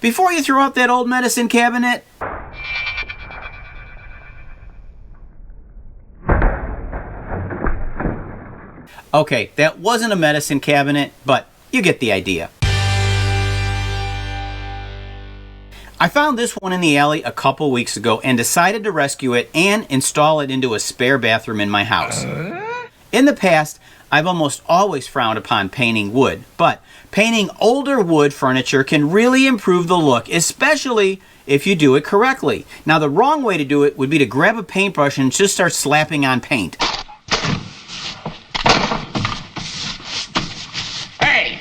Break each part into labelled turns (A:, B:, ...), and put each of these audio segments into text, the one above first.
A: before you throw out that old medicine cabinet, okay, that wasn't a medicine cabinet, but you get the idea. I found this one in the alley a couple weeks ago and decided to rescue it and install it into a spare bathroom in my house. In the past, I've almost always frowned upon painting wood, but painting older wood furniture can really improve the look, especially if you do it correctly. Now, the wrong way to do it would be to grab a paintbrush and just start slapping on paint.
B: Hey,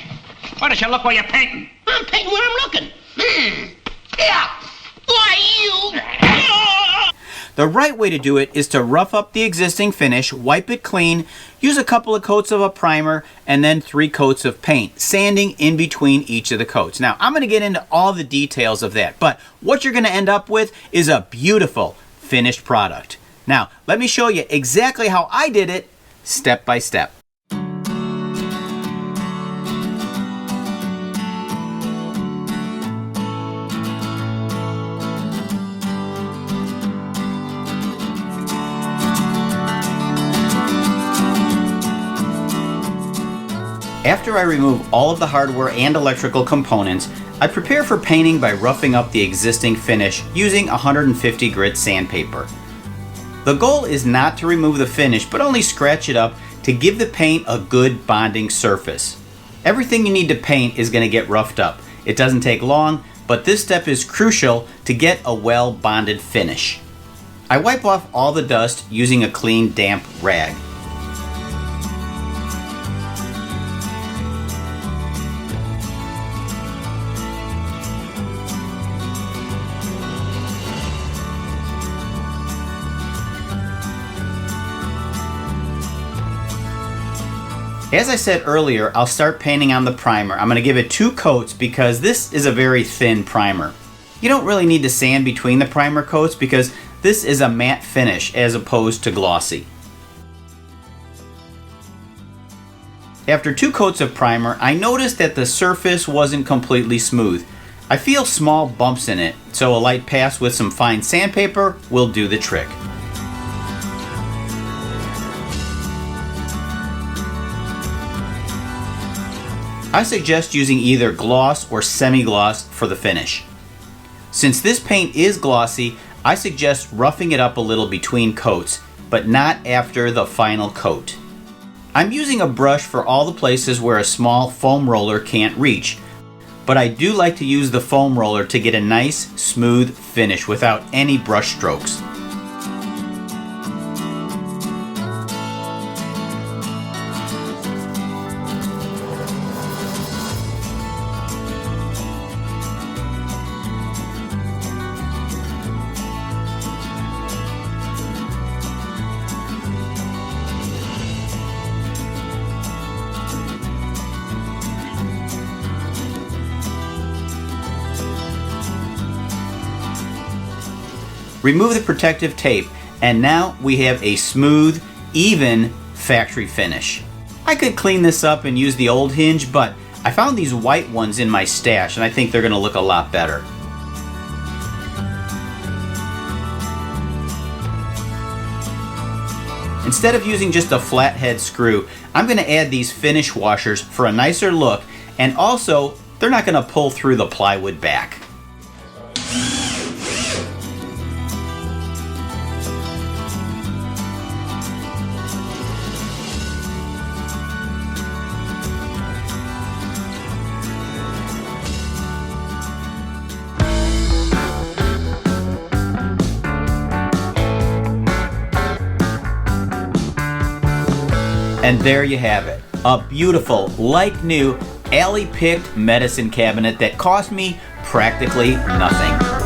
B: why don't you look where you're painting?
C: I'm painting where I'm looking. Yeah. Why, you...
A: The right way to do it is to rough up the existing finish, wipe it clean, use a couple of coats of a primer, and then 3 coats of paint, sanding in between each of the coats. Now, I'm going to get into all the details of that, but what you're going to end up with is a beautiful finished product. Now, let me show you exactly how I did it, step by step. After I remove all of the hardware and electrical components, I prepare for painting by roughing up the existing finish using 150 grit sandpaper. The goal is not to remove the finish, but only scratch it up to give the paint a good bonding surface. Everything you need to paint is going to get roughed up. It doesn't take long, but this step is crucial to get a well bonded finish. I wipe off all the dust using a clean, damp rag. As I said earlier, I'll start painting on the primer. I'm going to give it 2 coats because this is a very thin primer. You don't really need to sand between the primer coats because this is a matte finish as opposed to glossy. After 2 coats of primer, I noticed that the surface wasn't completely smooth. I feel small bumps in it, so a light pass with some fine sandpaper will do the trick. I suggest using either gloss or semi-gloss for the finish. Since this paint is glossy, I suggest roughing it up a little between coats, but not after the final coat. I'm using a brush for all the places where a small foam roller can't reach, but I do like to use the foam roller to get a nice, smooth finish without any brush strokes. Remove the protective tape, and now we have a smooth, even factory finish. I could clean this up and use the old hinge, but I found these white ones in my stash and I think they're going to look a lot better. Instead of using just a flathead screw, I'm going to add these finish washers for a nicer look, and also they're not going to pull through the plywood back. And there you have it, a beautiful, like new, alley-picked medicine cabinet that cost me practically nothing.